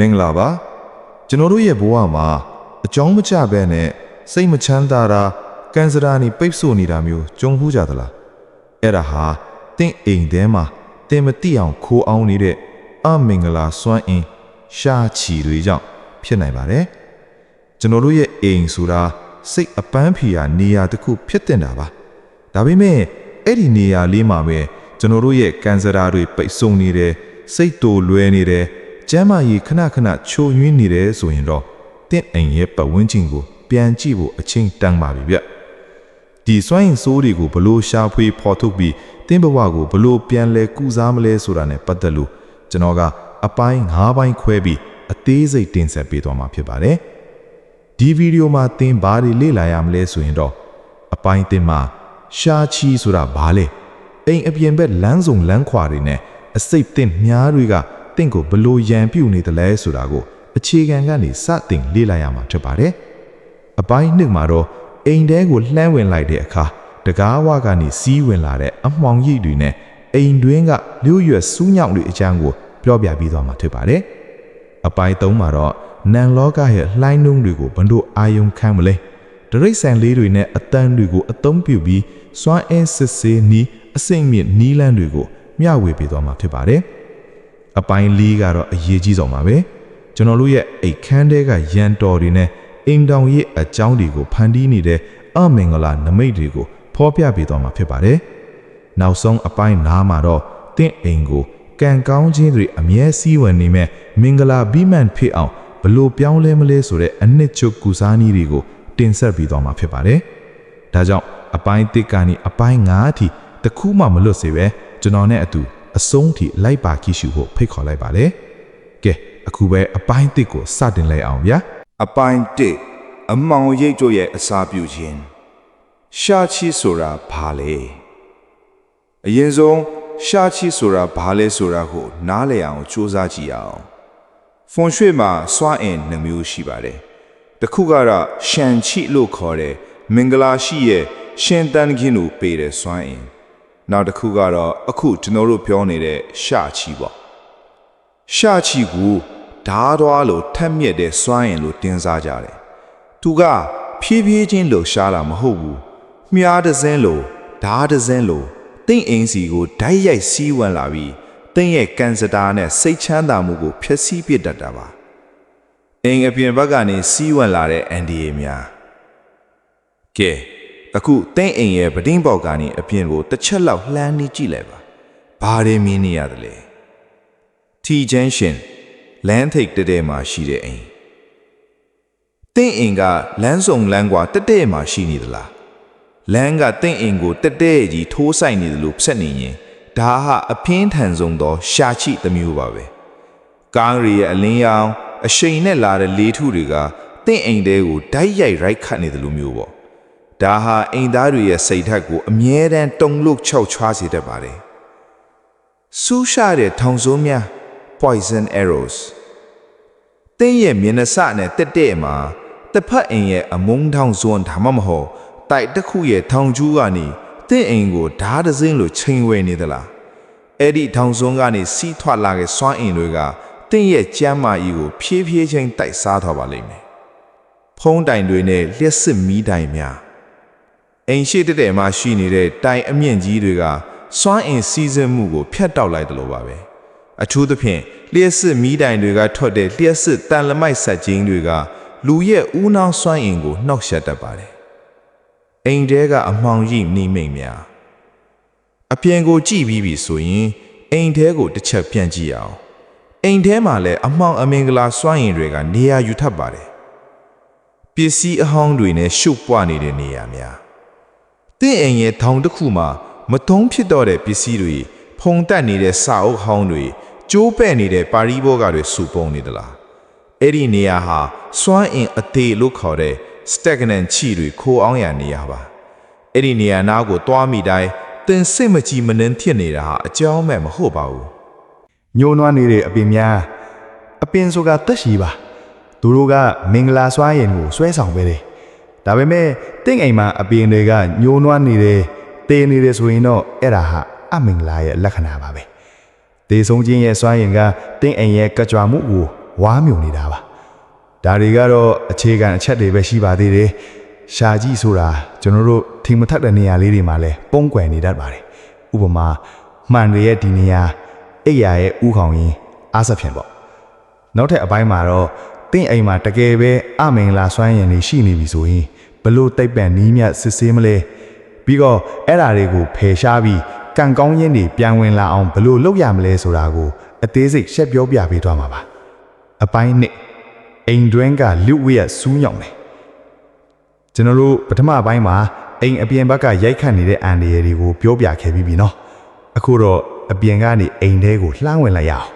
မင်္ဂလာပါကျွန်တော်တို့ရဲ့ဘဝမှာအကြောင်းမကျဘဲနဲ့စိတ်မချမ်းသာတာကန်စရာနေပိတ်ဆို့နေတာမျိုးကြုံဘူးကြသလားအဲ့ဒါဟာတင့်အိမ်ထဲမှာတင်မတိအောင်ခိုးအောင်နေတဲ့အမင်္ဂလာစွမ်းအင်ရှားချီတွေကြောင့်ဖြစ်နိုင်ပါတယ်ကျွန်တော်တို့ရဲ့အိမ်ဆိုတာစိတ်အပန်းဖြေရာနေရာတစ်ခုဖြစ်တင်တာပါဒါပေမဲ့အဲ့ဒီနေရာလေးမှာပဲကျွန်တော်တို့ရဲ့ကန်စရာတွေပိတ်ဆို့နေတယ်စိတ်တိုလွဲနေတယ်ကျမ်းမာရေးခဏခဏချိုယွင်းနေတယ်ဆိုရင်တော့တင့်အိမ်ရဲ့ပတ်ဝန်းကျင်ကိုပြန်ကြည့်ဖို့အချိန်တန်ပါပြီဗျဒီစွမ်းရင်စိုးတွေကိုဘလို့ရှာဖွေဖော်ထုတ်ပြီးတင်းဘဝကိုဘလို့ပြန်လဲကုစားမလဲဆိုတာနဲ့ပတ်သက်လို့ကျွန်တော်ကအပိုင်း၅ပိုင်းခွဲပြီးအသေးစိတ်တင်ဆက်ပေးသွားမှာဖြစ်ပါတယ်ဒီဗီဒီယိုမှာသင်ဘာတွေလေ့လာရမလဲဆိုရင်တော့အပိုင်းသင်မှာရှာချီဆိုတာဘာလဲအိမ်အပြင်ဘက်လမ်းစုံလမ်းခွာတွေနဲ့အစိတ်သင်မြားတွေကတင့်ကိုဘလို့ရန်ပြုတ်နေတယ်လဲဆိုတာကိုအခြေခံကနေစတင်လေ့လာရမှာဖြစ်ပါတယ်အပိုင်းနှစ်မှာတော့အိမ်ထဲကိုလှမ်းဝင်လိုက်တဲ့အခါတကားဝကနေစီးဝင်လာတဲ့အမှောင်ရိပ်တွေနဲ့အိမ်တွင်းကလျှို့ရွက်စူးညောင်တွေအကြောင်းကိုပြောပြပြီးသွားမှာဖြစ်ပါတယ်အပိုင်းသုံးမှာတော့နန်လောကရဲ့လှိုင်းနှုံးတွေကိုဘယ်လိုအာယုံခံမလဲဒရိတ်ဆန်လေးတွေနဲ့အတန်းတွေကိုအသုံးပြုပြီးစွမ်းအင်စစ်ဆေးနီးအစိမ့်မြင့်နီးလန်းတွေကိုမျှဝေပေးသွားမှာဖြစ်ပါတယ်အပိုင်း၄ကတော့အရေးကြီးဆုံးပါပဲကျွန်တော်တို့ရဲ့အိတ်ခမ်းတဲကရန်တော်တွေနဲ့အိမ်တောင်ရဲ့အကြောင်းတွေကိုဖန်တီးနေတဲ့အမင်္ဂလာနမိတ်တွေကိုဖော်ပြပေးသွားမှာဖြစ်ပါတယ်နောက်ဆုံးအပိုင်း၅မှာတော့တင့်အိမ်ကိုကံကောင်းခြင်းတွေအမြဲစည်းဝင်နေမဲ့မင်္ဂလာဘိမှန်ဖြစ်အောင်ဘလို့ပြောင်းလဲမလဲဆိုတဲ့အနှစ်ချုပ်ကုစားနည်းတွေကိုတင်ဆက်ပြီးသွားမှာဖြစ်ပါတယ်ဒါကြောင့်အပိုင်း၁ကနေအပိုင်း၅အထိတခုမှမလွတ်စေပဲကျွန်တော်နဲ့အတူအဆုံးထိလိုက်ပါကြည့်ရှုဖို့ဖိတ်ခေါ်လိုက်ပါတယ်ကဲအခုပဲအပိုင်း၁ကိုစတင်လိုက်အောင်ဗျာအပိုင်း၁အမောင်ရိပ်တို့ရဲ့အစာပြုခြင်းရှာချီဆိုတာဘာလဲအရင်ဆုံးရှာချီဆိုတာဘာလဲဆိုတာကိုနားလည်အောင်စူးစမ်းကြည့်အောင်ဖွန်ရွှေမှာစွမ်းအင်2မျိုးရှိပါတယ်တစ်ခုကတော့ရှန်ချီလို့ခေါ်တဲ့မင်္ဂလာရှိရဲ့ရှင်တန်ခင်းကိုပေးတဲ့စွမ်းအင်နောက်တစ်ခုကတော့အခုကျွန်တော်တို့ပြောနေတဲ့ရှာချီပေါ့ရှာချီကိုဓားသွားလို့ထက်မြက်တဲ့စွမ်းအင်လို့တင်စားကြတယ်သူကဖြည်းဖြည်းချင်းလှရှားတာမဟုတ်ဘူးမြားတစ်စင်းလို့ဓားတစ်စင်းလို့တင့်အင်းစီကိုဓာတ်ရိုက်စီးဝင်လာပြီးတင့်ရဲ့ကန်စတာနဲ့စိတ်ချမ်းသာမှုကိုဖျက်ဆီးပစ်တတ်တာပါအိမ်အပြင်ဘက်ကနေစီးဝင်လာတဲ့အန်ဒီယေများကဲအခုတင့်အိမ်ရဲ့ပတင်းပေါက်ကနေအပြင်ကိုတစ်ချက်လောက်လှမ်းနေကြည့်လိုက်ပါဘာတွေမြင်နေရသလဲတီဂျန်ရှင်လမ်းထိပ်တဲမှာရှိတဲ့အိမ်တင့်အိမ်ကလမ်းစုံလမ်းကွာတဲမှာရှိနေသလားလမ်းကတင့်အိမ်ကိုတဲကြီးထိုးဆိုင်နေတယ်လို့ဆက်နေရင်ဒါဟာအဖင်းထန်ဆုံးသောရှာချီတစ်မျိုးပါပဲကားရီရဲ့အလင်းရောင်အရှိန်နဲ့လာတဲ့လေးထုတွေကတင့်အိမ်တဲကိုဓာတ်ရိုက်ရိုက်ခတ်နေတယ်လို့မျိုးပေါ့ဒါဟာအိမ်သားတွေရဲ့စိတ်ဓာတ်ကိုအမြဲတမ်းတုန်လှုပ်ခြောက်ခြားစေတတ်ပါတယ်ဆူးရှာတဲ့ထောင်စုံးများ poison arrows တင်းရဲ့မျက်နှာစနဲ့တက်တဲ့မှာတစ်ဖက်အိမ်ရဲ့အမုန်းထောင်စွန်းဒါမှမဟုတ်တိုက်တစ်ခုရဲ့ထောင်ကျူးကနေတင်းအိမ်ကိုဓာတ်တစ်စင်းလိုချိန်ဝဲနေသလားအဲ့ဒီထောင်စွန်းကနေစီးထွက်လာတဲ့စွမ်းအင်တွေကတင်းရဲ့ကျမ်းမာရေးကိုဖြည်းဖြည်းချင်းတိုက်စားသွားပါလိမ့်မယ်ဖုံးတိုင်တွေနဲ့လျှက်စစ်မီးတိုင်များအိမ်ရှိတဲ့မှာရှိနေတဲ့တိုင်အမြင့်ကြီးတွေကစွမ်းအင်စီးဆင်းမှုကိုဖျက်တောက်လိုက်တယ်လို့ပါပဲအထူးသဖြင့်လျှက်စစ်မီးတိုင်တွေကထွက်တဲ့လျှက်စစ်တန်လမိုက်ဆက်ချင်းတွေကလူရဲ့ဦးနှောင်းစွမ်းအင်ကိုနှောက်ယှက်တတ်ပါတယ်အိမ်တဲကအမှောင်ရိပ်နေမိတ်များအပြင်ကိုကြည့်ပြီးပြီဆိုရင်အိမ်ထဲကိုတစ်ချက်ပြန်ကြည့်အောင်အိမ်ထဲမှာလည်းအမှောင်အမင်္ဂလာစွမ်းအင်တွေကနေရာယူထပ်ပါတယ်ပစ္စည်းအဟောင်းတွေနဲ့ရှုပ်ပွားနေတဲ့နေရာများတင့်အိမ်ရဲ့ထောင်တစ်ခုမှာမတုံးဖြစ်တော့တဲ့ပစ္စည်းတွေဖုံတက်နေတဲ့စာအုပ်ဟောင်းတွေကျိုးပဲ့နေတဲ့ပါရီဘောကတွေစုပုံနေသလားအဲ့ဒီနေရာဟာစွမ်းအင်အသေးလို့ခေါ်တဲ့ stagnant ချီတွေခိုးအောင်ရနေရပါအဲ့ဒီနေရာနားကိုတွားမိတိုင်းတင်စိတ်မကြည်မနှင်းဖြစ်နေတာဟာအကြောင်းမဲ့မဟုတ်ပါဘူးညှိုးနွမ်းနေတဲ့အပင်များအပင်ဆိုတာတက်ရှိပါသူတို့ကမင်္ဂလာစွာရင်ကိုဆွဲဆောင်ပဲတယ်ဒါပေမဲ့တင့်အိမ်မှာအပင်တွေကညှိုးနွမ်းနေတယ်တေးနေတယ်ဆိုရင်တော့အဲ့ဒါဟာအမင်္ဂလာရဲ့လက္ခဏာပါပဲတေဆုံးခြင်းရဲ့စွာရင်ကတင့်အိမ်ရဲ့ကြွားမှုကိုဝ ဝါမြုံနေတာပါဒါတွေကတော့အခြေခံအချက်တွေပဲရှိပါသေးတယ်ရှာကြည့်ဆိုတာကျွန်တော်တို့ထင်မထက်တဲ့နေရာလေးတွေမှာလဲပုံကွယ်နေတတ်ပါတယ်ဥပမာမှန်တွေရဲ့ဒီနေရာအိယာရဲ့ဥခေါင်ရင်းအားစဖြင့်ပေါ့နောက်ထပ်အပိုင်းမှာတော့တင့်အိမ်မှာတကယ်ပဲအမင်္ဂလာစွမ်းရည်နေရှိနေပြီဆိုရင်ဘလို့တိတ်ပံနီးမြစစ်ဆေးမလဲပြီးတော့အဲ့ဓာတွေကိုဖယ်ရှားပြီးကံကောင်းရင်းတွေပြန်ဝင်လာအောင်ဘလို့လုပ်ရမလဲဆိုတာကိုအသေးစိတ်ရှက်ပြောပြပေးသွားမှာပါအပိုင်းနှစ်အိမ်တွင်းကလူဝိယစူးညောင်တယ်ကျွန်တော်တို့ပထမပိုင်းမှာအိမ်အပြင်ဘက်ကရိုက်ခတ်နေတဲ့အန်ဒီရယ်တွေကိုပြောပြခဲ့ပြီးပြီနော်အခုတော့အပြင်ကနေအိမ်ထဲကိုလှမ်းဝင်လိုက်ရအောင်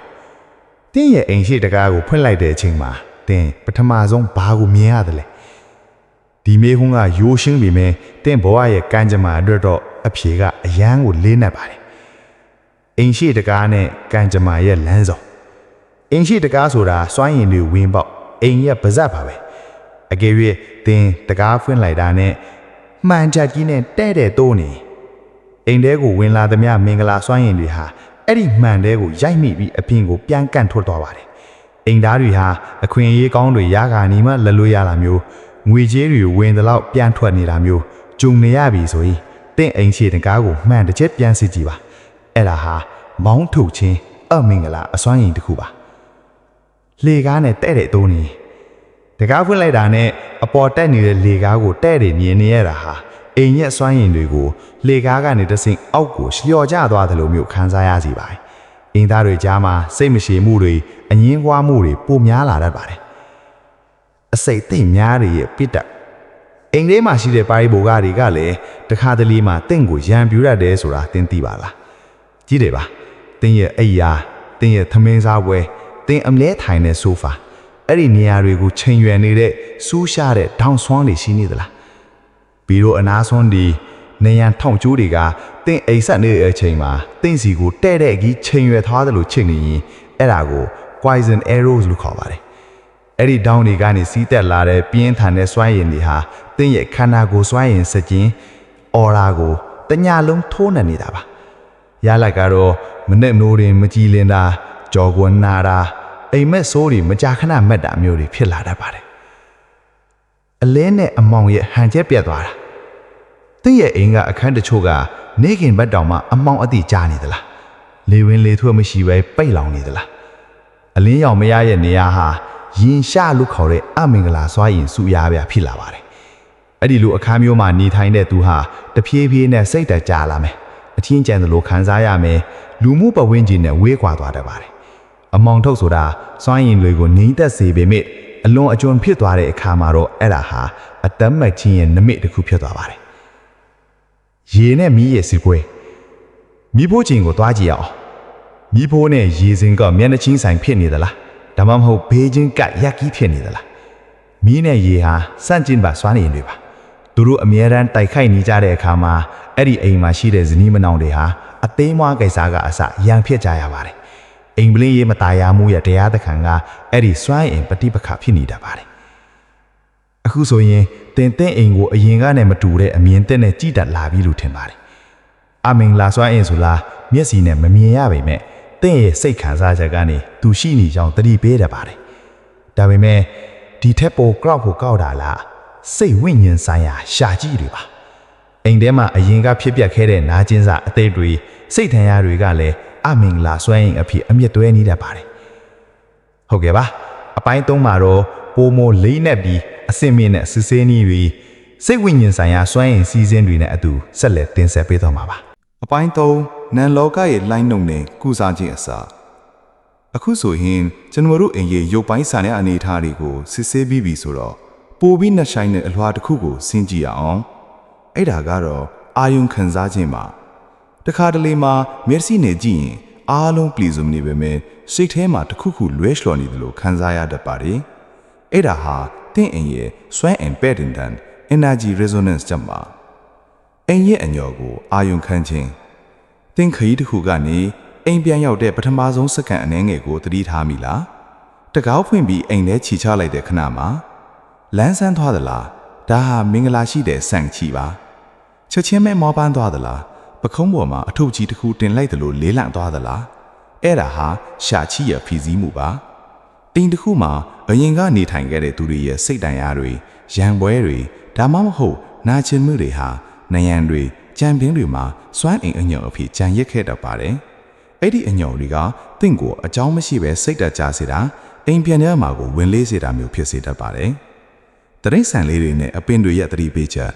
တင်းရဲ့အိမ်ရှိတကားကိုဖွင့်လိုက်တဲ့အချိန်မှာတင်းပထမဆုံးဘာကိုမြင်ရတယ်လဲဒီမေးခွန်းကရိုးရှင်းပြီမဲ့တင်းဘဝရဲ့ကံကြမ္မာအတွက်တော့အဖြေကအယမ်းကိုလေးနက်ပါတယ်အိမ်ရှိတကားနဲ့ကံကြမ္မာရဲ့လမ်းဆောင်အိမ်ရှိတကားဆိုတာစွမ်းရည်တွေဝင်းပေါက်အိမ်ရဲ့ပါဇက်ပါပဲအကယ်၍တင်းတကားဖွင့်လိုက်တာနဲ့မှန်ချက်ကြီးနဲ့တဲ့တဲ့တိုးနေအိမ်ထဲကိုဝင်လာသမျှမင်္ဂလာစွမ်းရည်တွေဟာအဲ့ဒီမှန်တဲကိုရိုက်မိပြီးအပြင်ကိုပြန်ကန့်ထွက်သွားပါတယ်အိမ်သားတွေဟာအခွင့်အရေးကောင်းတွေရခါနေမှလက်လွတ်ရတာမျိုးငွေကြေးတွေဝင်တဲ့လောက်ပြန်ထွက်နေတာမျိုးဂျုံနေရပြီဆိုရင်တင့်အိမ်ရှိတကားကိုမှန်တစ်ချက်ပြန်စစ်ကြည့်ပါအဲ့ဒါဟာမောင်းထုတ်ခြင်းအမင်္ဂလာအစွမ်းရည်တစ်ခုပါလေကားနဲ့တဲ့တဲ့တိုးနေတကားဖွင့်လိုက်တာနဲ့အပေါ်တက်နေတဲ့လေကားကိုတဲ့တဲ့မြင်နေရတာဟာအိမ်ရဲ့စွမ်းရည်တွေကိုလေကားကနေတဆင့်အောက်ကိုလျှော်ကျသွားတယ်လို့မျိုးခံစားရစီပါတယ်အင်းသားတွေကြားမှာစိတ်မရှည်မှုတွေအငင်းကွာမှုတွေပိုများလာတတ်ပါတယ်အစိတ်သိမ့်များတွေရဲ့ပြစ်တက်အိမ်ထဲမှာရှိတဲ့ပါရီဘိုကားတွေကလည်းတခါတလေမှာတင့်ကိုရံပြူရတယ်ဆိုတာသင်သိပါလားကြည့်တယ်ပါတင်းရဲ့အိယာတင်းရဲ့သမင်းစားပွဲတင်းအမလဲထိုင်တဲ့ဆိုဖာအဲ့ဒီနေရာတွေကိုချိန်ရွယ်နေတဲ့စူးရှားတဲ့ဒေါင်ဆွမ်းတွေရှိနေသလားပြီးတော့အနာဆွမ်းဒီနေရန်ထောင်ကျိုးတွေကတင်းအိမ်ဆက်နေတဲ့အချိန်မှာတင်းစီကိုတဲ့တဲ့ကြီးချိန်ရွယ်ထားတယ်လို့ချိန်နေရင်အဲ့ဒါကို poison arrows လို့ခေါ်ပါတယ်အဲ့ဒီဒေါင်တွေကနေစီးတက်လာတဲ့ပြင်းထန်တဲ့စွမ်းရည်တွေဟာတင်းရဲ့ခန္ဓာကိုယ်စွမ်းရည်စခြင်းအော်ရာကိုတညာလုံးထိုးနှံနေတာပါရလိုက်ကတော့မနဲ့နိုးရင်မကြည်လင်တာကြော်ကွန်းနာတာအိမ်မက်ဆိုးတွေမကြာခဏမက်တာမျိုးတွေဖြစ်လာတတ်ပါတယ်အလဲနဲ့အမောင်ရဲ့ဟန်ချက်ပြတ်သွားတာတင်းရဲ့အိမ်ကအခန်းတချို့ကနေခင်ဘက်တောင်မှအမောင်အတိကြားနေသလားလေဝင်လေထွက်မရှိပဲပိတ်လောင်နေသလားအလင်းရောင်မရရဲ့နေရာဟာရင်ရှာလို့ခေါ်တဲ့အမင်္ဂလာစွာရင်စုရပြဖြစ်လာပါတယ်အဲ့ဒီလိုအခန်းမျိုးမှာနေထိုင်တဲ့သူဟာတဖြည်းဖြည်းနဲ့စိတ်တကြလာမယ်အထင်းကျန်သလိုခံစားရမယ်လူမှုပတ်ဝန်းကျင်နဲ့ဝေးကွာသွားတတ်ပါတယ်အမောင်ထုတ်ဆိုတာစွမ်းရင်တွေကိုငြိမ့်သက်စေပေမဲ့အလွန်အကျွံဖြစ်သွားတဲ့အခါမှာတော့အဲ့ဒါဟာအတမ်းမတ်ချင်းရဲ့နမိတ်တစ်ခုဖြစ်သွားပါတယ်ရေနဲ့မီးရဲ့စီကွဲမီးဖိုးချင်းကိုသွားကြည့်အောင်မီးဖိုးနဲ့ရေစင်ကမျက်နှာချင်းဆိုင်ဖြစ်နေသလားဒါမှမဟုတ်ဘေးချင်းကရက်ကြီးဖြစ်နေသလားမီးနဲ့ရေဟာစန့်ကျင်ပါစွမ်းရည်တွေပါသူတို့အမြဲတမ်းတိုက်ခိုက်နေကြတဲ့အခါမှာအဲ့ဒီအိမ်မှာရှိတဲ့ဇနီးမနောင်တွေဟာအသေးမွားကိစ္စကအစရန်ဖြစ်ကြရပါတယ်အိမ်ပလင်းရေးမตายရမှုရတရားသခင်ကအဲ့ဒီစွမ်းအင်ပฏิပခါဖြစ်နေတတ်ပါတယ်အခုဆိုရင်တင်အိမ်ကိုအရင်ကနဲ့မတူတဲ့အမြင်တက်နဲ့ကြည်တက်လာပြီလို့ထင်ပါတယ်အမင်္ဂလာစွမ်းအင်ဆိုလားမျက်စိနဲ့မမြင်ရပေမဲ့တင်ရဲ့စိတ်ခံစားချက်ကနေသူရှိနေကြောင်းသတိပေးတတ်ပါတယ်ဒါပေမဲ့ဒီထက်ပိုကောက်ဖို့ကောက်တာလားစိတ်ဝိညာဉ်ဆိုင်ရာရှာကြည့်တွေပါအိမ်ထဲမှာအရင်ကဖြစ်ပျက်ခဲ့တဲ့နာကျင်စာအသေးတွေစိတ်ထန်ရတွေကလည်းအမင်္ဂလာစွမ်းရင်အဖြစ်အမြင့်တွဲနေတတ်ပါတယ်ဟုတ်ကဲ့ပါအပိုင်း၃မှာတော့ပိုမိုလေးနက်ပြီးအစင်မြင့်နဲ့စစ်ဆေးနည်းတွေစိတ်ဝိညာဉ်ဆိုင်ရာစွမ်းရင်စီးစင်းတွေနဲ့အတူဆက်လက်တင်ဆက်ပေးသွားမှာပါအပိုင်း၃နန်လောကရဲ့လိုင်းနှုံနဲ့ကုစားခြင်းအစားအခုဆိုရင်ကျွန်တော်တို့အိမ်ရဲ့ရုပ်ပိုင်းဆိုင်တဲ့အနေအထားတွေကိုစစ်ဆေးပြီးပြီဆိုတော့ပိုပြီးနှဆိုင်တဲ့အလွှာတစ်ခုကိုစဉ်းကြည့်ရအောင်အဲ့ဒါကတော့အာယုံခံစားခြင်းပါတခါတလေမှာမျက်စိနဲ့ကြည့်ရင်အားလုံးပလီစုံနေပေမဲ့စိတ်ထဲမှာတစ်ခုခုလွဲလျော်နေတယ်လို့ခံစားရတတ်ပါတယ်အဲ့ဒါဟာတင့်အိမ်ရဲ့စွမ်းအင်ပဲ့တင်တန် energy resonance ကြမှာအိမ်ရဲ့အညော်ကိုအာယုံခံခြင်းတင့်ခရီးတစ်ခုကနေအိမ်ပြန်ရောက်တဲ့ပထမဆုံးစက္ကန့်အနည်းငယ်ကိုသတိထားမိလားတကောက်ဖွင့်ပြီးအိမ်ထဲခြိချလိုက်တဲ့ခဏမှာလန်းဆန်းသွားသလားဒါဟာမင်္ဂလာရှိတဲ့ဆန့်ချီပါချက်ချင်းပဲမောပန်းသွားသလားပခုံးပေါ်မှာအထုပ်ကြီးတစ်ခုတင်လိုက်တယ်လို့လေးလံသွားသလားအဲ့ဒါဟာရှာချီရဖီစည်းမှုပါ အိမ်တစ်ခုမှာအရင်ကနေထိုင်ခဲ့တဲ့သူတွေရဲ့စိတ်တိုင်အားတွေရံပွဲတွေဒါမှမဟုတ်နာကျင်မှုတွေဟာနယံတွေကြံပြင်းတွေမှာစွမ်းအင်အညော်အဖြစ်ကြံရစ်ခဲ့တတ်ပါတယ်။အဲ့ဒီအညော်တွေကတင့်ကိုအကြောင်းမရှိပဲစိတ်တက်ကြစေတာအိမ်ပြန်ထဲမှာကိုဝင်လေးစေတာမျိုးဖြစ်စေတတ်ပါတယ်။တရိတ်ဆန်လေးတွေနဲ့အပင်တွေရဲ့သတိပေးချက်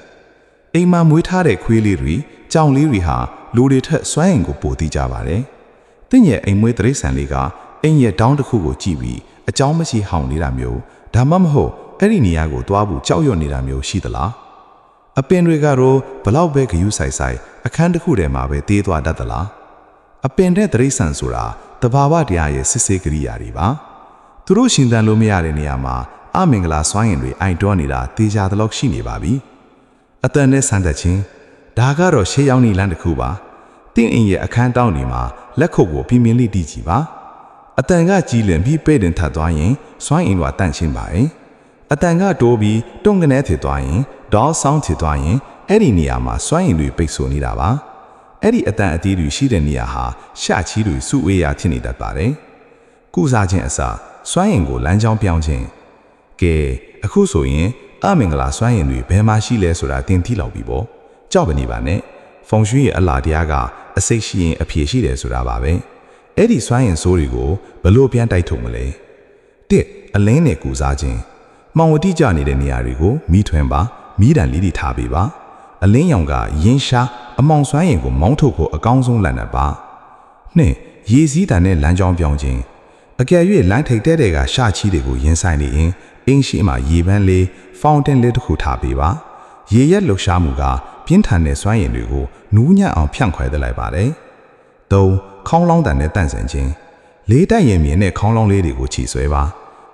အိမ်မှာမွေးထားတဲ့ခွေးလေးတွေကြောင်လေးတွေဟာလူတွေထက်စွမ်းအင်ကိုပိုသိကြပါတယ်။တင့်ရဲ့အိမ်မွေးတရိတ်ဆန်လေးကအိမ်ရဲ့တောင်းတစ်ခုကိုကြည့်ပြီးအကြောင်းမရှိဟောင်နေတာမျိုးဒါမှမဟုတ်အဲ့ဒီနေရာကိုသွားဖို့ကြောက်ရွံ့နေတာမျိုးရှိသလားအပင်တွေကတော့ဘလောက်ပဲဂယုဆိုင်ဆိုင်အခန်းတစ်ခုထဲမှာပဲတေးသွားတတ်သလားအပင်တဲ့တရိတ်ဆန်ဆိုတာတဘာဝတရားရဲ့စစ်ဆေးကိရိယာတွေပါသူတို့ရှင်သန်လို့မရတဲ့နေရာမှာအမင်္ဂလာစွမ်းရင်တွေအိုင်တွန်းနေတာတေးကြသလောက်ရှိနေပါပြီအတန်နဲ့ဆန်းသက်ခြင်းဒါကတော့ရှေးရောက်နေလမ်းတစ်ခုပါတင့်အင်ရဲ့အခန်းတောင်းတွေမှာလက်ခုပ်ကိုပြင်းပြင်းလေးတီးကြည့်ပါအတန်ကကြီးလင်ပြီးပဲ့တင်ထပ်သွားရင်စွမ်းအင်ကတန့်ရှင်းပါရဲ့အတန်ကတိုးပြီးတွန်းကနေထစ်သွားရင်ဒေါ်ဆောင်းထစ်သွားရင်အဲ့ဒီနေရာမှာစွမ်းအင်တွေပိတ်ဆို့နေတာပါအဲ့ဒီအတန်အတီးတွေရှိတဲ့နေရာဟာရှချီးတွေစုဝေးရာဖြစ်နေတတ်ပါတယ်ကုစားခြင်းအစားစွမ်းအင်ကိုလမ်းကြောင်းပြောင်းခြင်းကဲအခုဆိုရင်အမင်္ဂလာစွမ်းအင်တွေဘယ်မှာရှိလဲဆိုတာသင်သိလောက်ပြီပေါ့ကြောက်မနေပါနဲ့ဖုန်ရွှေရဲ့အလားတရားကအစိတ်ရှိရင်အဖြေရှိတယ်ဆိုတာပါပဲအဲ့ဒီစွမ်းအင်ဆိုးတွေကိုဘလို့ပြန်တိုက်ထုတ်မလဲတစ်အလင်းနဲ့ကုစားခြင်းမောင်ဝတိကြနေတဲ့နေရာတွေကိုမိထွင်ပါမိတန်လေးတွေထားပေးပါအလင်းရောင်ကရင်းရှားအမောင်စွမ်းရင်ကိုမောင်းထုတ်ဖို့အကောင်းဆုံးလမ်းနဲ့ပါနှစ်ရေစည်းတန်နဲ့လမ်းကြောင်းပြောင်းခြင်းအကယ်၍လမ်းထိပ်တဲတွေကရှချီးတွေကိုရင်ဆိုင်နေရင်အင်းရှိမှရေပန်းလေးဖောင်တင်လေးတစ်ခုထားပေးပါရေရက်လှူရှားမှုကပြင်းထန်တဲ့စွမ်းရည်တွေကိုနူးညံ့အောင်ဖြန့်ခွဲလိုက်ပါတယ်သုံးခေါင်းလောင်းတန်နဲ့တန့်စင်ခြင်းလေးတိုက်ရင်မြင်တဲ့ခေါင်းလောင်းလေးတွေကိုခြိဆွဲပါ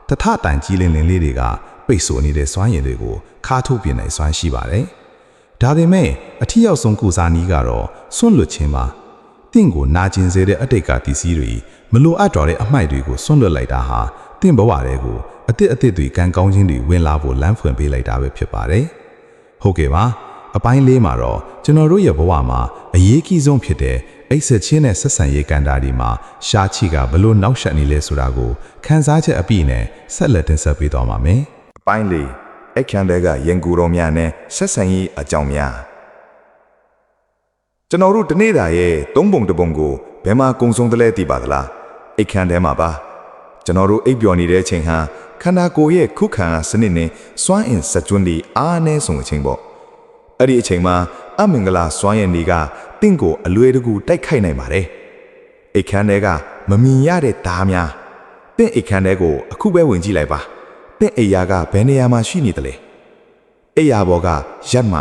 တထတန်ကြီးလင်းလင်းလေးတွေကပိတ်ဆို့နေတဲ့စွမ်းရည်တွေကိုခါထုတ်ပြနိုင်စွမ်းရှိပါတယ်ဒါပေမဲ့အထီရောက်ဆုံးကုစားနည်းကတော့စွန့်လွတ်ခြင်းပါတင့်ကိုနာကျင်စေတဲ့အတိတ်ကတည်စည်းတွေမလိုအပ်တော့တဲ့အမှိုက်တွေကိုစွန့်လွတ်လိုက်တာဟာတင့်ဘဝတွေကိုအသစ်တွေကံကောင်းခြင်းတွေဝင်လာဖို့လမ်းဖွင့်ပေးလိုက်တာပဲဖြစ်ပါတယ်ဟုတ်ကဲ့ပါအပိုင်းလေးမှာတော့ကျွန်တော်တို့ရဲ့ဘဝမှာအရေးကြီးဆုံးဖြစ်တဲ့အိတ်ဆက်ချင်းနဲ့ဆက်ဆံရေးကဏ္ဍဒီမှာရှားချီကဘလို့နောက်ဆက်နေလဲဆိုတာကိုခန်းစားချက်အပြည့်နဲ့ဆက်လက်တင်ဆက်ပေးသွားပါမယ်အပိုင်းလေးအခန်းတွေကရင်ကူတော်များနဲ့ဆက်ဆံရေးအကြောင်းများကျွန်တော်တို့တနေ့တာရဲ့သုံးပုံတစ်ပုံကိုဘယ်မှာကုံဆုံးတလဲသိပါသလားအခန်းထဲမှာပါကျွန်တော်တို့အိပ်ပျော်နေတဲ့အချိန်ဟာခန္ဓာကိုယ်ရဲ့ခုခံစနစ်နဲ့စွမ်းအင်စက်ကျွန်းတွေအားနည်းဆုံးအချိန်ပေါ့အဲ့ဒီအချိန်မှာအမင်္ဂလာစွမ်းရည်တွေကတင့်ကိုအလွယ်တကူတိုက်ခိုက်နိုင်ပါတယ်အိတ်ခမ်းတွေကမမြင်ရတဲ့ဓားများတင့်အိတ်ခမ်းတွေကိုအခုပဲဝင်ကြည့်လိုက်ပါတင့်အိယာကဘယ်နေရာမှာရှိနေသလဲအိယာဘော်ကရက်မှ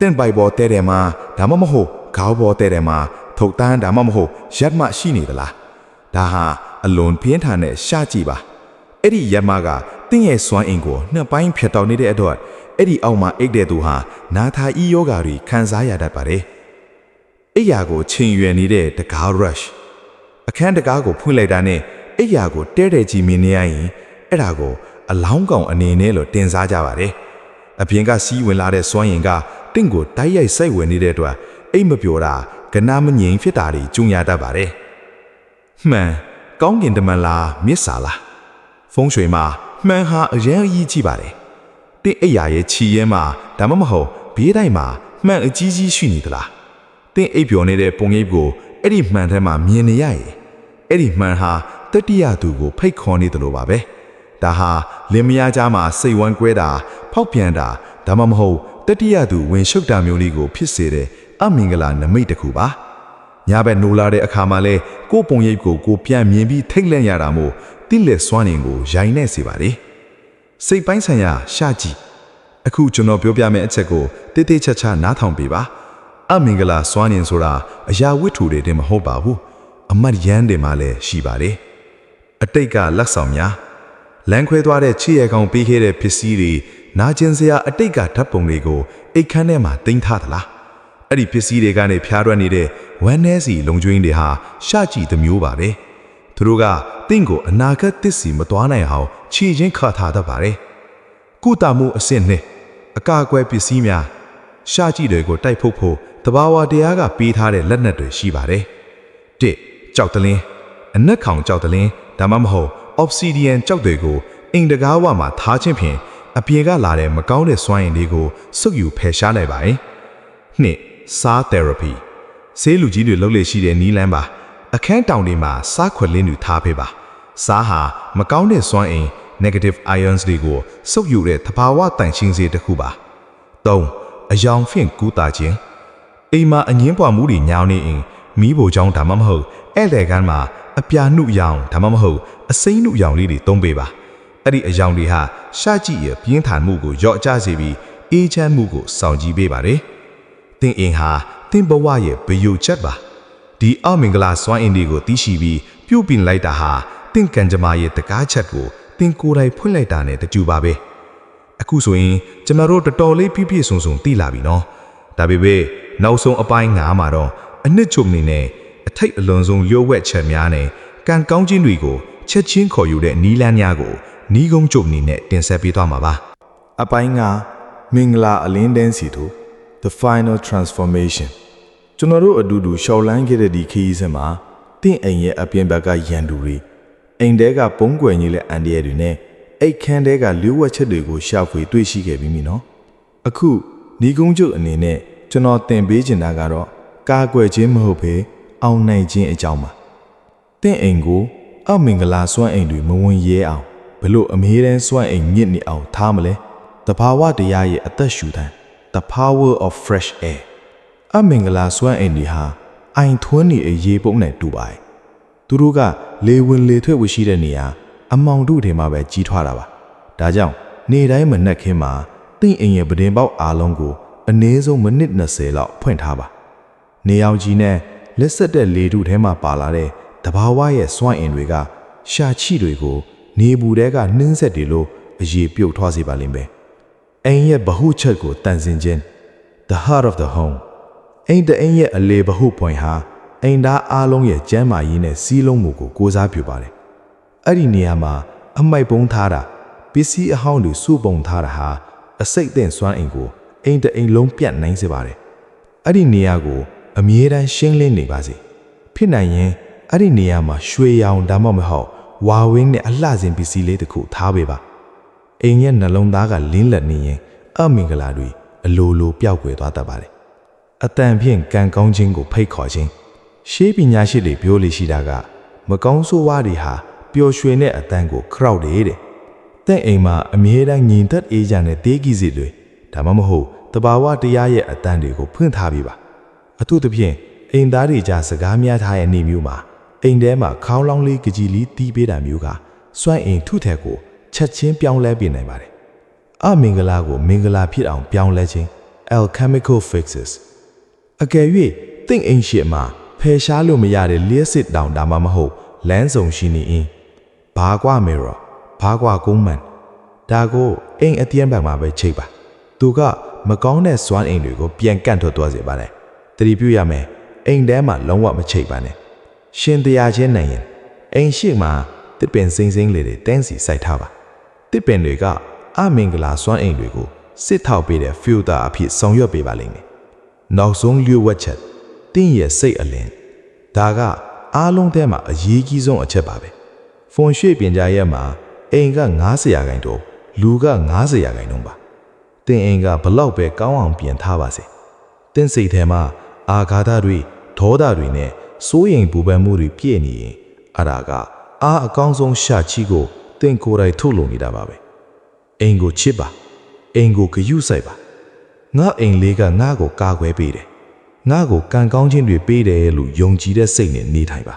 တင့်ပိုက်ဘော်တဲတယ်မှာဒါမှမဟုတ်ခေါင်းဘော်တဲတယ်မှာထုတ်တန်းဒါမှမဟုတ်ရက်မှရှိနေသလားဒါဟာအလွန်ပြင်းထန်တဲ့ရှားကြည့်ပါအဲ့ဒီရက်မှကတင့်ရဲ့စွမ်းအင်ကိုနှစ်ပိုင်းဖြတ်တောက်နေတဲ့အတွက်အဲ့ဒီအောက်မှာအိတ်တဲ့သူဟာနာသာဤယောဂါတွေခံစားရတတ်ပါတယ်အိယာကိုချိန်ရွယ်နေတဲ့တကား rush အခန်းတကားကိုဖွင့်လိုက်တာနဲ့အိယာကိုတဲတဲ့ကြီးမြင်နေရရင်အဲ့ဒါကိုအလောင်းကောင်အနေနဲ့လို့တင်စားကြပါတယ်အပြင်ကစီးဝင်လာတဲ့စွမ်းရင်ကတင့်ကိုတိုက်ရိုက်စိုက်ဝင်နေတဲ့အတွက်အိတ်မပြောတာကနာမငြိမ်ဖြစ်တာတွေကျုံရတတ်ပါတယ်မှန်ကောင်းကင်တမန်လားမြစ်စာလားဖုံးရွှေမှာမှန်ဟာအရင်အကြီးကြီးပါတယ်တင့်အိယာရဲ့ခြီရဲမှာဒါမှမဟုတ်ဘေးတိုင်းမှာမှန်အကြီးကြီးရှိနေသလားတင့်အိပ်ပျော်နေတဲ့ပုံရိပ်ကိုအဲ့ဒီမှန်ထဲမှာမြင်နေရရင်အဲ့ဒီမှန်ဟာတတိယသူကိုဖိတ်ခေါ်နေတယ်လို့ပါပဲဒါဟာလင်မယားကြားမှာစိတ်ဝမ်းကွဲတာဖောက်ပြန်တာဒါမှမဟုတ်တတိယသူဝင်ရှုပ်တာမျိုးလေးကိုဖြစ်စေတဲ့အမင်္ဂလာနမိတ်တစ်ခုပါညဘက်နိုးလာတဲ့အခါမှာလဲကိုယ်ပုံရိပ်ကိုကိုပြန်မြင်ပြီးထိတ်လန့်ရတာမို့တိလက်စွမ်းနေကိုရိုင်နေစေပါလေစိတ်ပိုင်းဆိုင်ရာရှာကြည့်အခုကျွန်တော်ပြောပြမယ့်အချက်ကိုတိတိကျကျနားထောင်ပေးပါအမင်္ဂလာစွမ်းနေဆိုတာအရာဝတ္ထုတွေတင်မဟုတ်ပါဘူးအမတ်ရန်တွေမှာလည်းရှိပါတယ်အတိတ်ကလက်ဆောင်များလမ်းခွဲသွားတဲ့ချစ်ရကောင်ပေးခဲ့တဲ့ပစ္စည်းတွေနာကျင်စရာအတိတ်ကဓာတ်ပုံတွေကိုအိတ်ခမ်းထဲမှာတင်ထားသလားအဲ့ဒီပစ္စည်းတွေကနေဖျားရွက်နေတဲ့ဝမ်းနဲစီလုံကျွင်းတွေဟာရှာကြည့်သမျိုးပါပဲသူတို့ကတင့်ကိုအနာဂတ်သစ်စီမသွားနိုင်အောင်ခြေချင်းခါထားတတ်ပါတယ်ကုသမှုအဆင့်နဲ့အကာအကွယ်ပစ္စည်းများရှာကြည့်တွေကိုတိုက်ဖို့တဘာဝတရားကပေးထားတဲ့လက်နက်တွေရှိပါတယ်တစ်ကြောက်တလင်းအနက်ခေါင်ကြောက်တလင်းဒါမှမဟုတ် obsidian ကြောက်တွေကိုအိမ်တကားဝမှာထားခြင်းဖြင့်အပြေကလာတဲ့မကောင်းတဲ့စွမ်းအင်တွေကိုစုပ်ယူဖယ်ရှားနိုင်ပါတယ်။နှစ် SAR therapy ဆေးလူကြီးတွေလှုပ်လေရှိတဲ့နီးလန်းပါအခန်းတောင်တွေမှာစားခွက်လင်းတွေထားပေးပါစားဟာမကောင်းတဲ့စွမ်းအင် negative ions တွေကိုစုပ်ယူတဲ့သဘာဝတန်ရှင်းစေတစ်ခုပါ3အယောင်ဖြင့်ကူးတာခြင်းအိမ်မှာအငင်းပွားမှုတွေညောင်းနေရင်မီးဘိုချောင်းဒါမှမဟုတ်ဧည့်သည်ကန်းမှာအပြာနှုတ်ရောင်ဒါမှမဟုတ်အစိမ့်နှုတ်ရောင်လေးတွေသုံးပေးပါအဲ့ဒီအယောင်တွေဟာရှာကြည့်ရပြင်းထန်မှုကိုရော့ကျစေပြီးအေးချမ်းမှုကိုစောင့်ကြည့်ပေးပါတယ်သင်အိမ်ဟာသင်ဘဝရဲ့ဘယုချက်ပါဒီအမင်္ဂလာစွမ်းအင်တွေကိုသိရှိပြီးပြုတ်ပင်လိုက်တာဟာသင်ကံကြမ္မာရဲ့တကားချက်ကိုသင်ကိုယ်တိုင်ဖွင့်လိုက်တာနဲ့တတူပါပဲအခုဆိုရင်ကျမတို့တော်တော်လေးပြည့်ပြည့်စုံစုံသိလာပြီနော်ဒါပေမဲ့နောက်ဆုံးအပိုင်း9မှာတော့အနှစ်ချုပ်နေနဲ့အထိတ်အလွန်ဆုံးလျှို့ဝှက်ချက်များနဲ့ကံကောင်းခြင်းတွေကိုချက်ချင်းခေါ်ယူတဲ့နီးလန်းများကိုနီးကုန်းချုပ်နေနဲ့တင်ဆက်ပေးသွားမှာပါအပိုင်းကမင်္ဂလာအလင်းတန်းစီတို့ the final transformation ကျွန်တော်တို့အတူတူရှောက်လန်းခဲ့တဲ့ဒီခရီးစဉ်မှာတင့်အိမ်ရဲ့အပြင်ဘက်ကရန်သူတွေအိမ်ထဲကပုံးကွယ်ကြီးတဲ့အန်ဒီရဲတွေနဲ့အိတ်ခမ်းထဲကလျှို့ဝှက်ချက်တွေကိုရှာဖွေတွေ့ရှိခဲ့ပြီးပြီနော်အခုနီးကုန်းချုပ်အနေနဲ့ကျွန်တော်တင်ပေးချင်တာကတော့ကာကွယ်ခြင်းမဟုတ်ဘဲအောင်နိုင်ခြင်းအကြောင်းပါတင့်အိမ်ကိုအမင်္ဂလာစွမ်းအိမ်တွေမဝင်ရဲအောင်ဘလို့အမေးတန်းစွမ်းအိမ်မြင့်နေအောင်ထားမလဲတဘာဝတရားရဲ့အသက်ရှူသံ the power of fresh air အမင်္ဂလာစွမ်းအိမ်တွေဟာအိမ်ထွန်းနေအရေးပုံနဲ့တူပါတယ်သူတို့ကလေဝင်လေထွက်ဝရှိတဲ့နေရာအမောင်တို့တွေမှာပဲကြီးထွားတာပါဒါကြောင့်နေတိုင်းမနှက်ခင်းမှာတင့်အိမ်ရဲ့ပဒင်ပေါက်အားလုံးကိုအနည်းဆုံးမိနစ်20လောက်ဖွင့်ထားပါနေအောင်ကြီးနဲ့လက်ဆက်တဲ့လေထုထဲမှာပါလာတဲ့တဘာဝရဲ့စွမ်းအင်တွေကရှာချိတွေကိုနေဘူးတဲကနှင်းဆက်တွေလိုအရေးပြုတ်ထွားစေပါလိမ့်မယ်အိမ်ရဲ့ဗဟုချက်ကိုတန်ဆင်ခြင်း the heart of the home အိမ်ရဲ့အလေဗဟုပွင့်ဟာအိမ်သားအားလုံးရဲ့ကျမ်းမာရေးနဲ့စီးလုံးမှုကိုကိုးစားပြုပါတယ်အဲ့ဒီနေရာမှာအမိုက်ပုံးထားတာပစ္စည်းအဟောင်းတွေစုပုံထားတာဟာအစိတ်အသင့်စွမ်းအင်ကိုအိမ်လုံးပြတ်နိုင်စေပါတယ်အဲ့ဒီနေရာကိုအမြဲတမ်းရှင်းလင်းနေပါစေဖြစ်နိုင်ရင်အဲ့ဒီနေရာမှာရွှေရောင်ဒါမှမဟုတ်ဝါဝင်းနဲ့အလှစဉ်ပစ္စည်းလေးတစ်ခုထားပေးပါအိမ်ရဲ့နှလုံးသားကလင်းလက်နေရင်အမင်္ဂလာတွေအလိုလိုပျောက်ကွယ်သွားတတ်ပါတယ်အတန်ဖြင့်ကံကောင်းခြင်းကိုဖိတ်ခေါ်ခြင်းရှေးပညာရှိတွေပြောလို့ရှိတာကမကောင်းဆိုးဝါးတွေဟာပျော်ရွှင်တဲ့အတန်ကိုခရောက်တယ်တဲ့တဲ့အိမ်မှာအမြဲတမ်းညီသက်အေးချမ်းတဲ့တေးကြီးစီတွေဒါမှမဟုတ်တဘာဝတရားရဲ့အတန်တွေကိုဖွင့်ထားပေးပါအထူးသဖြင့်အိမ်သားတွေကြားစကားများထားတဲ့နေမျိုးမှာအိမ်ထဲမှာခေါင်းလောင်းလေးကြည်လေးတီးပေးတာမျိုးကစွန့်အိမ်ထုထက်ကိုချက်ချင်းပြောင်းလဲပြနိုင်ပါတယ်အမင်္ဂလာကိုမင်္ဂလာဖြစ်အောင်ပြောင်းလဲခြင်း alchemical fixes အကယ်၍တင့်အိမ်ရှိမှာဖယ်ရှားလို့မရတဲ့လျှက်စစ်တောင်ဒါမှမဟုတ်လမ်းစုံရှိနေရင်ဘာကွာ mirror ဘာကွာကုန်းမှန်ဒါကိုအိမ်အတျံဘက်မှာပဲချိတ်ပါသူကမကောင်းတဲ့စွမ်းအိမ်တွေကိုပြန်ကန့်ထွက်သွားစေပါတယ်တတိပြုရမယ်အိမ်ထဲမှာလုံးဝမချိတ်ပါနဲ့ရှင်တရားချင်းနိုင်ရင်အိမ်ရှိမှာတစ်ပင်စိမ့်စိမ့်လေးတွေတန်းစီစိုက်ထားပါတစ်ပင်တွေကအမင်္ဂလာစွမ်းအိမ်တွေကိုစစ်ထောက်ပေးတဲ့ filter အဖြစ်ဆောင်ရွက်ပေးပါလိမ့်မယ်နောက်ဆုံးလျှို့ဝှက်ချက်တင်းရဲ့စိတ်အလင်းဒါကအားလုံးထဲမှာအရေးကြီးဆုံးအချက်ပါပဲဖုန်ရွှေ့ပြင်ကြရဲ့မှာအိမ်က90%တော့လူက90%ပါတင်းအိမ်ကဘလောက်ပဲကောင်းအောင်ပြင်ထားပါစေတင်းစိတ်ထဲမှာအာဃာတတွေဒေါသတွေနဲ့စိုးရိမ်ပူပန်မှုတွေပြည့်နေရင်အရာကအားအကောင်းဆုံးရှာချီကိုတင်းကိုယ်တိုင်ထုတ်လို့နေတာပါပဲအိမ်ကိုချစ်ပါအိမ်ကိုဂရုစိုက်ပါငါအိမ်လေးကငါ့ကိုကာကွယ်ပေးတယ်ငါ့ကိုကံကောင်းခြင်းတွေပေးတယ်လို့ယုံကြည်တဲ့စိတ်နဲ့နေထိုင်ပါ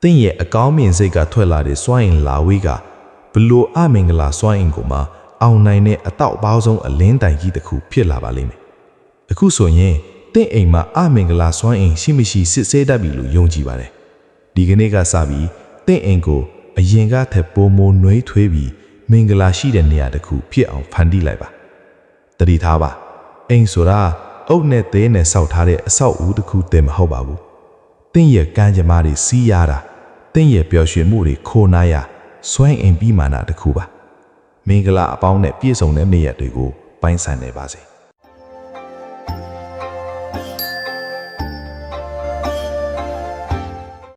တင့်ရဲ့အကောင်းမြင်စိတ်ကထွက်လာတဲ့စွမ်းအင်လာဝေးကဘလို့အမင်္ဂလာစွမ်းအင်ကိုမှအောင်နိုင်တဲ့အတောက်ပေါင်းဆုံးအလင်းတိုင်ကြီးတစ်ခုဖြစ်လာပါလိမ့်မယ်အခုဆိုရင်တင့်အိမ်မှာအမင်္ဂလာစွမ်းအင်ရှိမရှိစစ်ဆေးတတ်ပြီလို့ယုံကြည်ပါတယ်ဒီကနေ့ကစပြီးတင့်အိမ်ကိုအရင်ကထက်ပိုမိုနှွေးထွေးပြီးမင်္ဂလာရှိတဲ့နေရာတစ်ခုဖြစ်အောင်ဖန်တီးလိုက်ပါတတိထားပါအိမ်ဆိုတာအုတ်နဲ့သေးနဲ့ဆောက်ထားတဲ့အဆောက်အဦတစ်ခုတည်းမဟုတ်ပါဘူးတင့်ရဲ့ကံကြမ္မာတွေစီးရတာတင့်ရဲ့ပျော်ရွှင်မှုတွေခိုနာရစွမ်းအင်ပြီးမှန်တာတစ်ခုပါမင်္ဂလာအပေါင်းနဲ့ပြည့်စုံတဲ့နေ့ရက်တွေကိုပိုင်းဆိုင်နေပါစေ